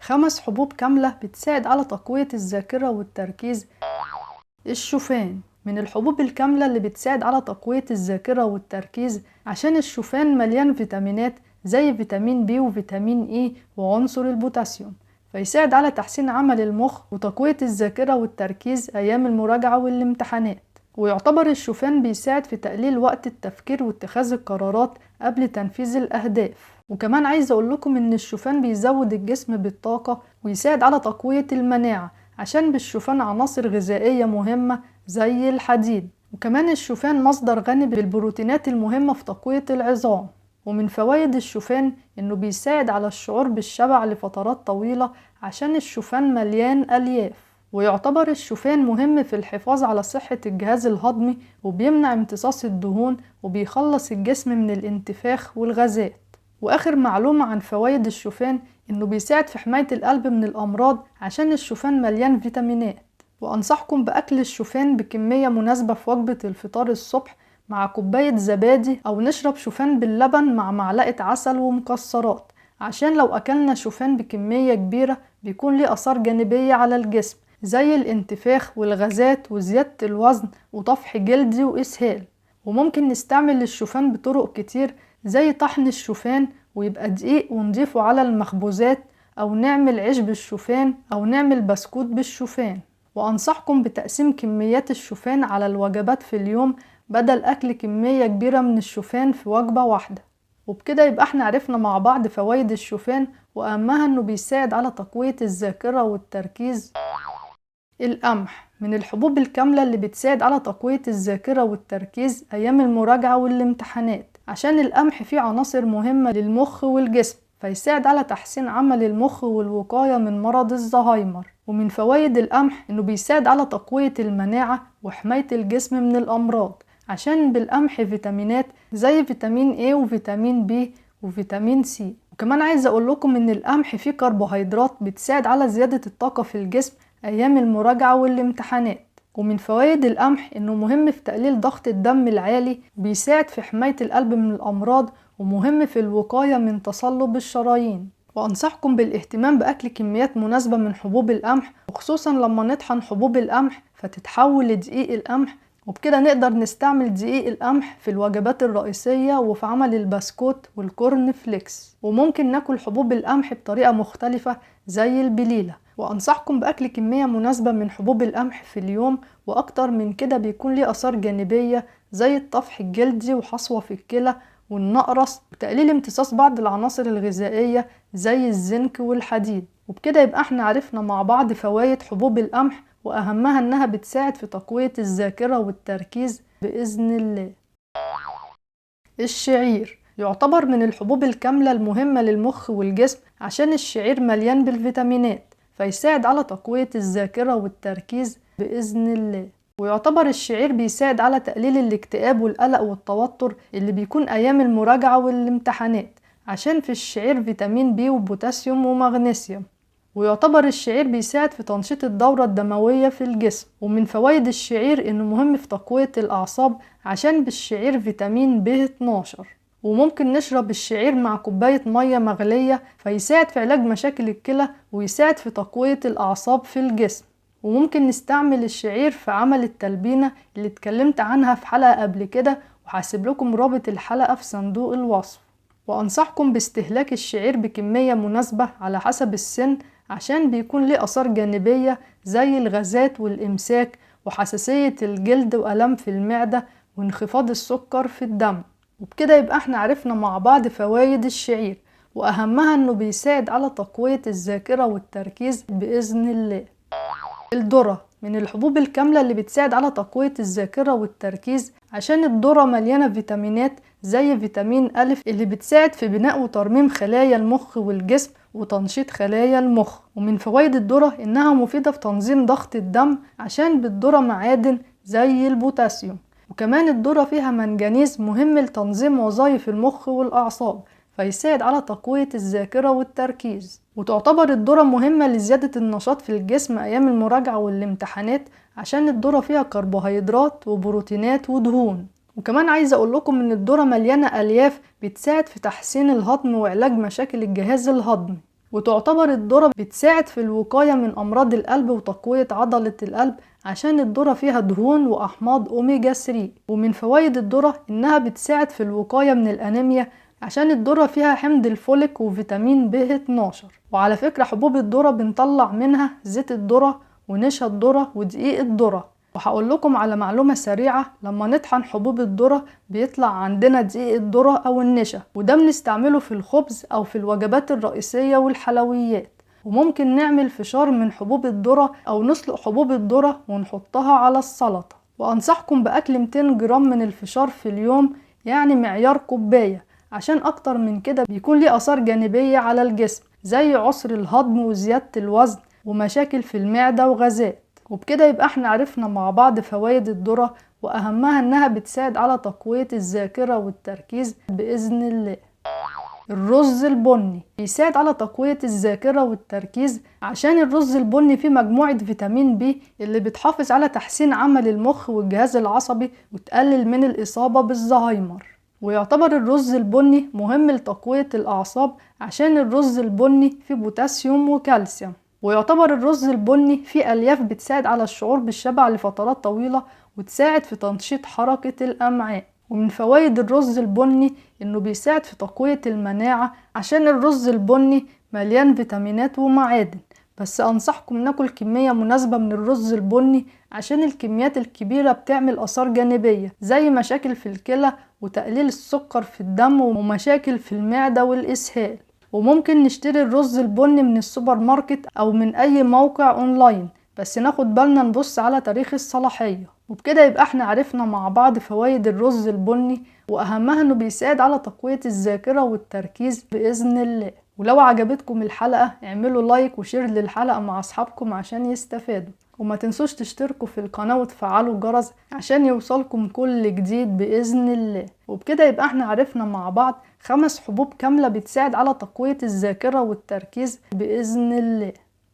5 حبوب كاملة بتساعد على تقوية الذاكرة والتركيز. الشوفان من الحبوب الكاملة اللي بتساعد على تقوية الذاكرة والتركيز، عشان الشوفان مليان فيتامينات زي فيتامين بي وفيتامين اي وعنصر البوتاسيوم، فيساعد على تحسين عمل المخ وتقوية الذاكرة والتركيز أيام المراجعة والامتحانات. ويعتبر الشوفان بيساعد في تقليل وقت التفكير واتخاذ القرارات قبل تنفيذ الأهداف. وكمان عايزة أقول لكم إن الشوفان بيزود الجسم بالطاقة ويساعد على تقوية المناعة، عشان بالشوفان عناصر غذائية مهمة زي الحديد. وكمان الشوفان مصدر غني بالبروتينات المهمة في تقوية العظام. ومن فوائد الشوفان إنه بيساعد على الشعور بالشبع لفترات طويلة، عشان الشوفان مليان ألياف. ويعتبر الشوفان مهم في الحفاظ على صحة الجهاز الهضمي، وبيمنع امتصاص الدهون، وبيخلص الجسم من الانتفاخ والغازات. وآخر معلومة عن فوائد الشوفان إنه بيساعد في حماية القلب من الأمراض، عشان الشوفان مليان فيتامينات. وأنصحكم بأكل الشوفان بكمية مناسبة في وجبة الفطار الصبح مع كوباية زبادي، أو نشرب شوفان باللبن مع معلقة عسل ومكسرات، عشان لو أكلنا شوفان بكمية كبيرة بيكون ليه آثار جانبية على الجسم زي الانتفاخ والغازات وزيادة الوزن وطفح جلدي وإسهال. وممكن نستعمل الشوفان بطرق كتير زي طحن الشوفان ويبقى دقيق ونضيفه على المخبوزات، أو نعمل عيش بالشوفان، أو نعمل بسكوت بالشوفان. وأنصحكم بتقسيم كميات الشوفان على الوجبات في اليوم، بدل أكل كمية كبيرة من الشوفان في وجبة واحدة. وبكده يبقى احنا عرفنا مع بعض فوائد الشوفان، وأهمها انه بيساعد على تقوية الذاكرة والتركيز. القمح من الحبوب الكاملة اللي بتساعد على تقوية الذاكرة والتركيز أيام المراجعة والامتحانات، عشان القمح فيه عناصر مهمة للمخ والجسم، فيساعد على تحسين عمل المخ والوقاية من مرض الزهايمر. ومن فوائد القمح إنه بيساعد على تقوية المناعة وحماية الجسم من الأمراض، عشان بالقمح فيتامينات زي فيتامين A وفيتامين B وفيتامين C. وكمان عايزة أقول لكم إن القمح فيه كربوهيدرات بتساعد على زيادة الطاقة في الجسم أيام المراجعة والامتحانات. ومن فوائد القمح إنه مهم في تقليل ضغط الدم العالي، بيساعد في حماية القلب من الأمراض، ومهم في الوقاية من تصلب الشرايين. وأنصحكم بالاهتمام بأكل كميات مناسبة من حبوب القمح، وخصوصا لما نطحن حبوب القمح فتتحول لدقيق القمح، وبكده نقدر نستعمل دقيق القمح في الوجبات الرئيسية وفي عمل البسكوت والكورن فليكس. وممكن ناكل حبوب القمح بطريقة مختلفة زي البليلة. وأنصحكم بأكل كمية مناسبة من حبوب القمح في اليوم، وأكتر من كده بيكون ليه آثار جانبية زي الطفح الجلدي وحصوة في الكلى والنقرس وتقليل امتصاص بعض العناصر الغذائية زي الزنك والحديد. وبكده يبقى احنا عرفنا مع بعض فوائد حبوب القمح، وأهمها إنها بتساعد في تقوية الذاكرة والتركيز بإذن الله. الشعير يعتبر من الحبوب الكاملة المهمة للمخ والجسم، عشان الشعير مليان بالفيتامينات، فيساعد على تقوية الذاكرة والتركيز بإذن الله. ويعتبر الشعير بيساعد على تقليل الاكتئاب والقلق والتوتر اللي بيكون أيام المراجعة والامتحانات، عشان في الشعير فيتامين بي وبوتاسيوم ومغنيسيوم. ويعتبر الشعير بيساعد في تنشيط الدورة الدموية في الجسم. ومن فوائد الشعير إنه مهم في تقوية الأعصاب، عشان بالشعير فيتامين B12. وممكن نشرب الشعير مع كوباية مية مغلية، فيساعد في علاج مشاكل الكلى ويساعد في تقوية الأعصاب في الجسم. وممكن نستعمل الشعير في عمل التلبينة اللي اتكلمت عنها في حلقة قبل كده، وهسيب لكم رابط الحلقة في صندوق الوصف. وأنصحكم باستهلاك الشعير بكمية مناسبة على حسب السن، عشان بيكون ليه آثار جانبية زي الغازات والإمساك وحساسية الجلد وألم في المعدة وانخفاض السكر في الدم. وبكده يبقى احنا عرفنا مع بعض فوائد الشعير، وأهمها انه بيساعد على تقوية الذاكرة والتركيز بإذن الله. الذرة من الحبوب الكاملة اللي بتساعد على تقوية الذاكرة والتركيز، عشان الذرة مليانة فيتامينات زي فيتامين أ اللي بتساعد في بناء وترميم خلايا المخ والجسم وتنشيط خلايا المخ. ومن فوائد الذرة إنها مفيدة في تنظيم ضغط الدم، عشان بالذرة معادن زي البوتاسيوم. وكمان الذرة فيها منجنيز مهم لتنظيم وظائف المخ والأعصاب، فيساعد على تقوية الذاكرة والتركيز. وتعتبر الذرة مهمة لزيادة النشاط في الجسم أيام المراجعة والامتحانات، عشان الذرة فيها كربوهيدرات وبروتينات ودهون. وكمان عايزة أقول لكم إن الذرة مليانة ألياف بتساعد في تحسين الهضم وعلاج مشاكل الجهاز الهضمي. وتعتبر الذرة بتساعد في الوقاية من أمراض القلب وتقوية عضلة القلب، عشان الذرة فيها دهون وأحماض أوميجا 3. ومن فوائد الذرة إنها بتساعد في الوقاية من الأنيميا، عشان الذرة فيها حمض الفوليك وفيتامين ب 12. وعلى فكرة حبوب الذرة بنطلع منها زيت الذرة ونشا الذرة ودقيق الذرة. وهقول لكم على معلومة سريعة، لما نطحن حبوب الذرة بيطلع عندنا دقيق الذرة أو النشا، وده بنستعمله في الخبز أو في الوجبات الرئيسية والحلويات. وممكن نعمل فشار من حبوب الذرة أو نسلق حبوب الذرة ونحطها على السلطة. وأنصحكم بأكل 200 جرام من الفشار في اليوم، يعني معيار كوباية، عشان أكتر من كده بيكون ليه آثار جانبية على الجسم زي عسر الهضم وزيادة الوزن ومشاكل في المعدة وغازات. وبكده يبقى احنا عرفنا مع بعض فوائد الذرة، وأهمها إنها بتساعد على تقوية الذاكرة والتركيز بإذن الله. الرز البني بيساعد على تقوية الذاكرة والتركيز، عشان الرز البني فيه مجموعة فيتامين بي اللي بتحافظ على تحسين عمل المخ والجهاز العصبي وتقلل من الإصابة بالزهايمر. ويعتبر الرز البني مهم لتقوية الأعصاب، عشان الرز البني فيه بوتاسيوم وكالسيوم. ويعتبر الرز البني فيه ألياف بتساعد على الشعور بالشبع لفترات طويلة وتساعد في تنشيط حركة الأمعاء. ومن فوائد الرز البني إنه بيساعد في تقوية المناعة، عشان الرز البني مليان فيتامينات ومعادن. بس أنصحكم ناكل كمية مناسبة من الرز البني، عشان الكميات الكبيرة بتعمل آثار جانبية زي مشاكل في الكلى وتقليل السكر في الدم ومشاكل في المعدة والإسهال. وممكن نشتري الرز البني من السوبر ماركت أو من أي موقع أونلاين، بس ناخد بالنا نبص على تاريخ الصلاحية. وبكده يبقى احنا عرفنا مع بعض فوائد الرز البني، وأهمها إنه بيساعد على تقوية الذاكرة والتركيز بإذن الله. ولو عجبتكم الحلقة اعملوا لايك وشير للحلقة مع أصحابكم عشان يستفادوا، وما تنسوش تشتركوا في القناة وتفعلوا الجرس عشان يوصلكم كل جديد بإذن الله. وبكده يبقى احنا عرفنا مع بعض 5 حبوب كاملة بتساعد على تقوية الذاكرة والتركيز بإذن الله.